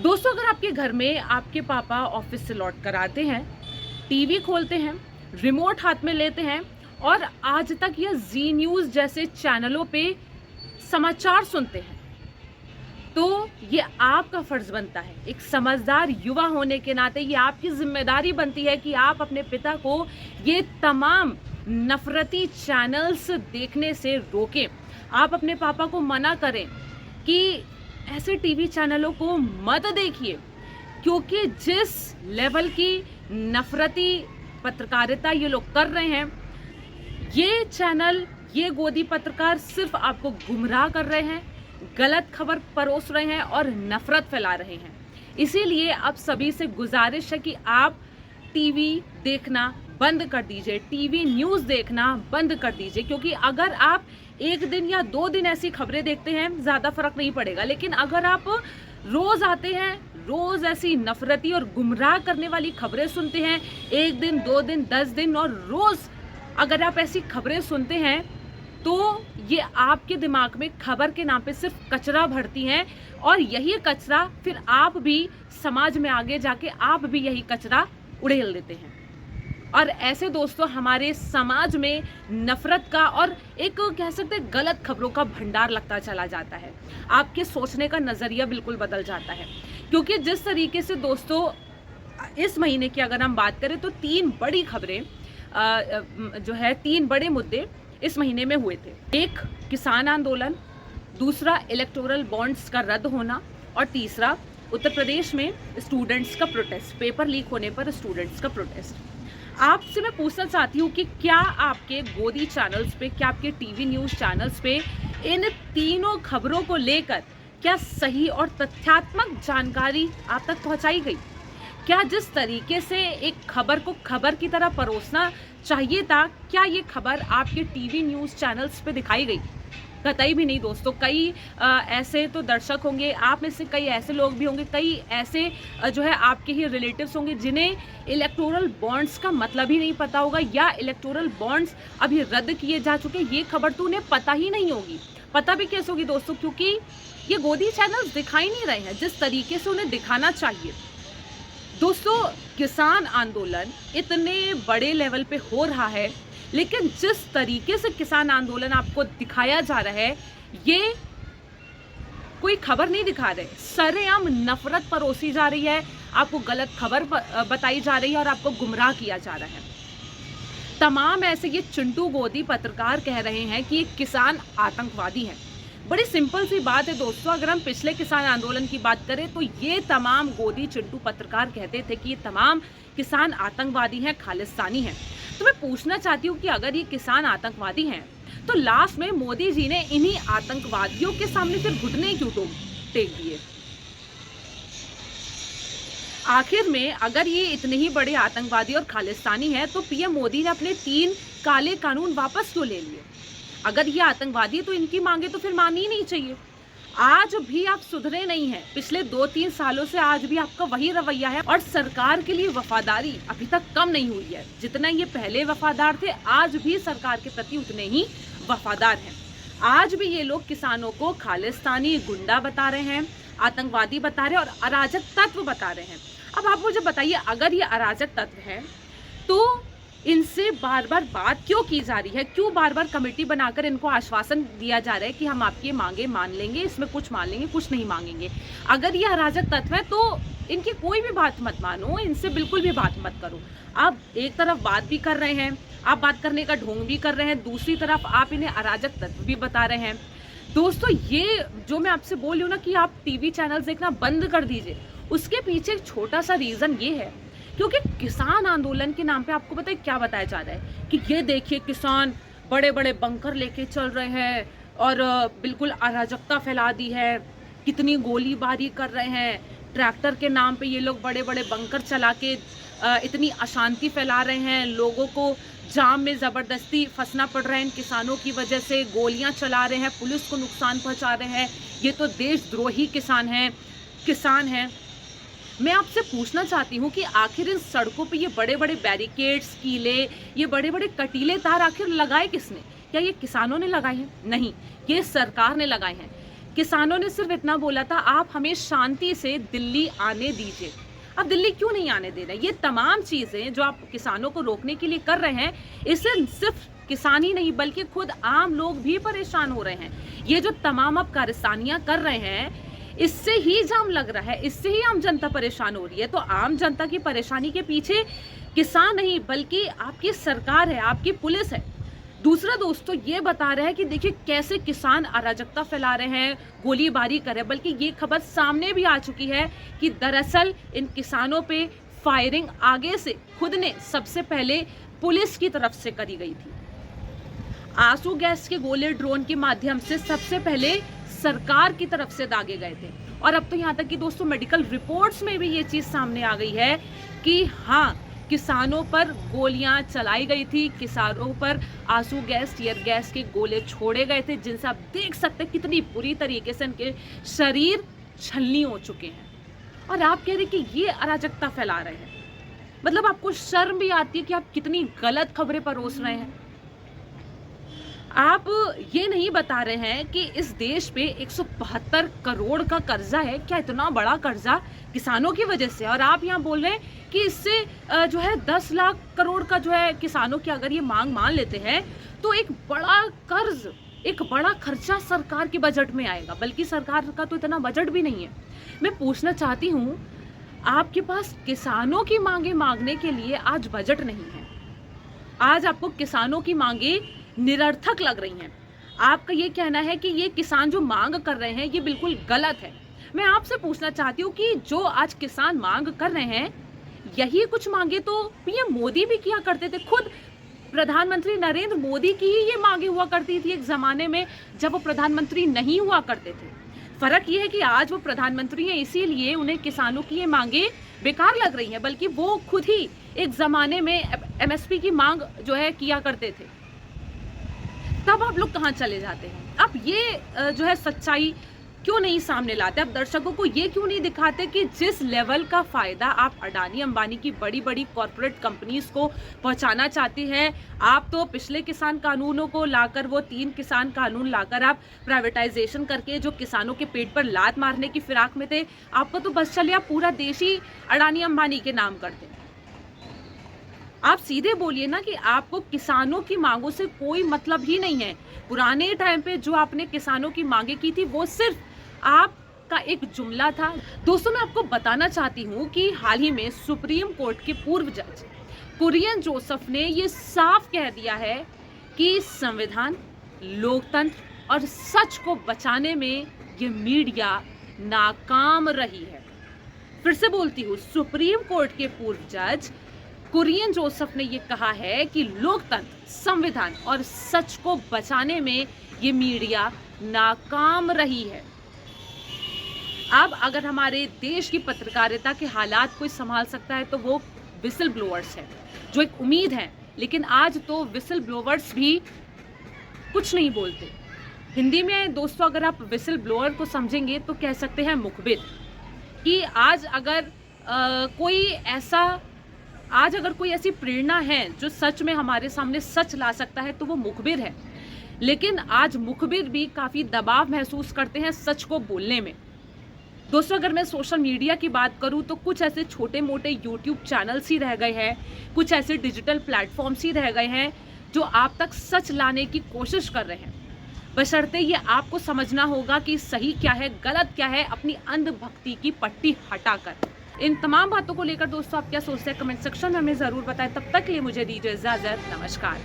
दोस्तों, अगर आपके घर में आपके पापा ऑफिस से लौट कर आते हैं, टीवी खोलते हैं, रिमोट हाथ में लेते हैं और आज तक या जी न्यूज़ जैसे चैनलों पे समाचार सुनते हैं, तो ये आपका फर्ज बनता है, एक समझदार युवा होने के नाते ये आपकी जिम्मेदारी बनती है कि आप अपने पिता को ये तमाम नफरती चैनल्स देखने से रोकें। आप अपने पापा को मना करें कि ऐसे टीवी चैनलों को मत देखिए, क्योंकि जिस लेवल की नफरती पत्रकारिता ये लोग कर रहे हैं, ये चैनल, ये गोदी पत्रकार सिर्फ आपको गुमराह कर रहे हैं, गलत खबर परोस रहे हैं और नफरत फैला रहे हैं। इसीलिए अब सभी से गुजारिश है कि आप टीवी देखना बंद कर दीजिए, टीवी न्यूज़ देखना बंद कर दीजिए, क्योंकि अगर आप एक दिन या 2 दिन ऐसी खबरें देखते हैं ज़्यादा फर्क नहीं पड़ेगा, लेकिन अगर आप रोज़ आते हैं, रोज़ ऐसी नफरती और गुमराह करने वाली खबरें सुनते हैं, 1 दिन 2 दिन 10 दिन और रोज़ अगर आप ऐसी खबरें सुनते हैं, तो ये आपके दिमाग में खबर के नाम पे सिर्फ कचरा भरती हैं और यही कचरा फिर आप भी समाज में आगे जाके आप भी यही कचरा उड़ेल देते हैं। और ऐसे दोस्तों हमारे समाज में नफरत का और एक कह सकते हैं गलत खबरों का भंडार लगता चला जाता है। आपके सोचने का नज़रिया बिल्कुल बदल जाता है, क्योंकि जिस तरीके से दोस्तों इस महीने की अगर हम बात करें तो 3 बड़ी खबरें जो है 3 बड़े मुद्दे इस महीने में हुए थे। एक किसान आंदोलन, दूसरा इलेक्टोरल बॉन्ड्स का रद्द होना और तीसरा उत्तर प्रदेश में स्टूडेंट्स का प्रोटेस्ट, पेपर लीक होने पर स्टूडेंट्स का प्रोटेस्ट। आपसे मैं पूछना चाहती हूँ कि क्या आपके गोदी चैनल्स पे, क्या आपके टीवी न्यूज़ चैनल्स पे इन तीनों खबरों को लेकर क्या सही और तथ्यात्मक जानकारी आप तक पहुँचाई गई? क्या जिस तरीके से एक खबर को खबर की तरह परोसना चाहिए था, क्या ये खबर आपके टीवी न्यूज़ चैनल्स पे दिखाई गई? कतई भी नहीं दोस्तों। कई ऐसे तो दर्शक होंगे, आप में से कई ऐसे लोग भी होंगे, कई ऐसे जो है आपके ही रिलेटिव्स होंगे जिन्हें इलेक्टोरल बॉन्ड्स का मतलब ही नहीं पता होगा, या इलेक्टोरल बॉन्ड्स अभी रद्द किए जा चुके, ये खबर तो उन्हें पता ही नहीं होगी। पता भी कैसे होगी दोस्तों, क्योंकि ये गोदी चैनल्स दिखाई नहीं रहे हैं जिस तरीके से उन्हें दिखाना चाहिए। दोस्तों, किसान आंदोलन इतने बड़े लेवल पे हो रहा है, लेकिन जिस तरीके से किसान आंदोलन आपको दिखाया जा रहा है, ये कोई खबर नहीं दिखा रहे, सरेआम नफरत परोसी जा रही है, आपको गलत खबर बताई जा रही है और आपको गुमराह किया जा रहा है। तमाम ऐसे ये चिंटू गोदी पत्रकार कह रहे हैं कि ये किसान आतंकवादी हैं। बड़ी सिंपल सी बात है दोस्तों, अगर हम पिछले किसान आंदोलन की बात करें तो ये तमाम गोदी चिंटू पत्रकार कहते थे कि ये तमाम किसान आतंकवादी हैं, खालिस्तानी हैं। तो मैं पूछना चाहती हूँ कि अगर ये किसान आतंकवादी हैं, तो लास्ट में मोदी जी ने इन्हीं आतंकवादियों के सामने फिर घुटने क्यों टेक दिए? आखिर में अगर ये इतने ही बड़े आतंकवादी और खालिस्तानी हैं, तो पीएम मोदी ने अपने 3 काले कानून वापस क्यों ले लिए? अगर ये आतंकवादी है तो इनकी मांगे तो फिर माननी ही नहीं चाहिए। आज भी आप सुधरे नहीं हैं, पिछले 2-3 सालों से आज भी आपका वही रवैया है और सरकार के लिए वफादारी अभी तक कम नहीं हुई है। जितना ये पहले वफादार थे, आज भी सरकार के प्रति उतने ही वफादार हैं। आज भी ये लोग किसानों को खालिस्तानी गुंडा बता रहे हैं, आतंकवादी बता रहे हैं और अराजक तत्व बता रहे हैं। अब आप मुझे बताइए, अगर ये अराजक तत्व हैं तो इनसे बार बार बात क्यों की जा रही है? क्यों बार बार कमेटी बनाकर इनको आश्वासन दिया जा रहा है कि हम आपकी मांगे मान लेंगे, इसमें कुछ मान लेंगे, कुछ नहीं मांगेंगे? अगर ये अराजक तत्व है तो इनकी कोई भी बात मत मानो, इनसे बिल्कुल भी बात मत करो। आप एक तरफ बात भी कर रहे हैं, आप बात करने का ढोंग भी कर रहे हैं, दूसरी तरफ आप इन्हें अराजक तत्व भी बता रहे हैं। दोस्तों, ये जो मैं आपसे बोल रही हूँ ना कि आप टीवी चैनल देखना बंद कर दीजिए, उसके पीछे एक छोटा सा रीज़न ये है, क्योंकि किसान आंदोलन के नाम पे आपको पता है क्या बताया जा रहा है कि ये देखिए किसान बड़े बड़े बंकर लेके चल रहे हैं और बिल्कुल अराजकता फैला दी है, कितनी गोलीबारी कर रहे हैं, ट्रैक्टर के नाम पे ये लोग बड़े बड़े बंकर चला के इतनी अशांति फैला रहे हैं, लोगों को जाम में ज़बरदस्ती फंसना पड़ रहा है इन किसानों की वजह से, गोलियां चला रहे हैं, पुलिस को नुकसान पहुंचा रहे हैं, ये तो देशद्रोही किसान हैं। मैं आपसे पूछना चाहती हूँ कि आखिर इन सड़कों पे ये बड़े बड़े बैरिकेड्स, कीले, ये बड़े बड़े कटीले तार आखिर लगाए किसने? क्या ये किसानों ने लगाए हैं? नहीं, ये सरकार ने लगाए हैं। किसानों ने सिर्फ इतना बोला था, आप हमें शांति से दिल्ली आने दीजिए। अब दिल्ली क्यों नहीं आने दे रहे? ये तमाम चीजें जो आप किसानों को रोकने के लिए कर रहे हैं, इससे सिर्फ किसान ही नहीं बल्कि खुद आम लोग भी परेशान हो रहे हैं। ये जो तमाम आप कारस्तानियां कर रहे हैं, इससे ही जाम लग रहा है, इससे ही आम जनता परेशान हो रही है। तो आम जनता की परेशानी के पीछे किसान नहीं बल्कि आपकी सरकार है, आपकी पुलिस है। दूसरा दोस्तों ये बता रहे हैं कि देखिए कैसे किसान अराजकता फैला रहे हैं, गोलीबारी कर रहे हैं, बल्कि ये खबर सामने भी आ चुकी है कि दरअसल इन किसानों पे फायरिंग आगे से खुद ने सबसे पहले पुलिस की तरफ से करी गई थी। आंसू गैस के गोले ड्रोन के माध्यम से सबसे पहले सरकार की तरफ से दागे गए थे। और अब तो यहाँ तक कि दोस्तों मेडिकल रिपोर्ट्स में भी ये चीज सामने आ गई है कि हाँ, किसानों पर गोलियां चलाई गई थी, किसानों पर आंसू गैस, टीयर गैस के गोले छोड़े गए थे, जिनसे आप देख सकते हैं कितनी बुरी तरीके से इनके शरीर छलनी हो चुके हैं। और आप कह रहे कि ये अराजकता फैला रहे हैं। मतलब आपको शर्म भी आती है कि आप कितनी गलत खबरें परोस रहे हैं। आप ये नहीं बता रहे हैं कि इस देश पे 172 करोड़ का कर्जा है। क्या इतना बड़ा कर्जा किसानों की वजह से? और आप यहाँ बोल रहे हैं कि इससे जो है 10 लाख करोड़ का जो है किसानों की अगर ये मांग मान लेते हैं तो एक बड़ा कर्ज, एक बड़ा खर्चा सरकार के बजट में आएगा। बल्कि सरकार का तो इतना बजट भी नहीं है। मैं पूछना चाहती हूँ, आपके पास किसानों की मांगे मांगने के लिए आज बजट नहीं है। आज आपको किसानों की मांगे निरर्थक लग रही हैं। आपका ये कहना है कि ये किसान जो मांग कर रहे हैं ये बिल्कुल गलत है। मैं आपसे पूछना चाहती हूँ कि जो आज किसान मांग कर रहे हैं, यही कुछ मांगे तो पीएम मोदी भी किया करते थे। खुद प्रधानमंत्री नरेंद्र मोदी की ही ये मांगे हुआ करती थी एक जमाने में जब वो प्रधानमंत्री नहीं हुआ करते थे। फर्क ये है कि आज वो प्रधानमंत्री हैं, इसीलिए उन्हें किसानों की ये मांगे बेकार लग रही हैं। बल्कि वो खुद ही एक जमाने में एमएसपी की मांग जो है किया करते थे। तब आप लोग कहाँ चले जाते हैं? आप ये जो है सच्चाई क्यों नहीं सामने लाते? आप दर्शकों को ये क्यों नहीं दिखाते कि जिस लेवल का फायदा आप अडानी अंबानी की बड़ी बड़ी कॉरपोरेट कंपनीज को पहुंचाना चाहती हैं, आप तो पिछले किसान कानूनों को लाकर, वो 3 किसान कानून लाकर आप प्राइवेटाइजेशन करके जो किसानों के पेट पर लात मारने की फिराक में थे, आपको तो बस चले आप पूरा देश ही अडानी अंबानी के नाम करते हैं। आप सीधे बोलिए ना कि आपको किसानों की मांगों से कोई मतलब ही नहीं है। पुराने टाइम पे जो आपने किसानों की मांगे की थी वो सिर्फ आपका एक जुमला था। दोस्तों, मैं आपको बताना चाहती हूँ कि हाल ही में सुप्रीम कोर्ट के पूर्व जज कुरियन जोसेफ ने ये साफ कह दिया है कि संविधान, लोकतंत्र और सच को बचाने में ये मीडिया नाकाम रही है। फिर से बोलती हूँ, सुप्रीम कोर्ट के पूर्व जज कुरियन जोसेफ ने ये कहा है कि लोकतंत्र, संविधान और सच को बचाने में ये मीडिया नाकाम रही है। अब अगर हमारे देश की पत्रकारिता के हालात कोई संभाल सकता है तो वो विसल ब्लोअर्स है, जो एक उम्मीद है। लेकिन आज तो विसल ब्लोअर्स भी कुछ नहीं बोलते। हिंदी में दोस्तों अगर आप विसल ब्लोअर को समझेंगे तो कह सकते हैं मुखबिर। कि आज अगर कोई ऐसी प्रेरणा है जो सच में हमारे सामने सच ला सकता है तो वो मुखबिर है। लेकिन आज मुखबिर भी काफ़ी दबाव महसूस करते हैं सच को बोलने में। दोस्तों, अगर मैं सोशल मीडिया की बात करूं तो कुछ ऐसे छोटे मोटे यूट्यूब चैनल्स ही रह गए हैं, कुछ ऐसे डिजिटल प्लेटफॉर्म्स ही रह गए हैं जो आप तक सच लाने की कोशिश कर रहे हैं। बशर्ते ये आपको समझना होगा कि सही क्या है, गलत क्या है, अपनी अंधभक्ति की पट्टी हटाकर। इन तमाम बातों को लेकर दोस्तों आप क्या सोचते हैं कमेंट सेक्शन में हमें ज़रूर बताएं। तब तक के लिए मुझे दीजिए इजाज़त। नमस्कार।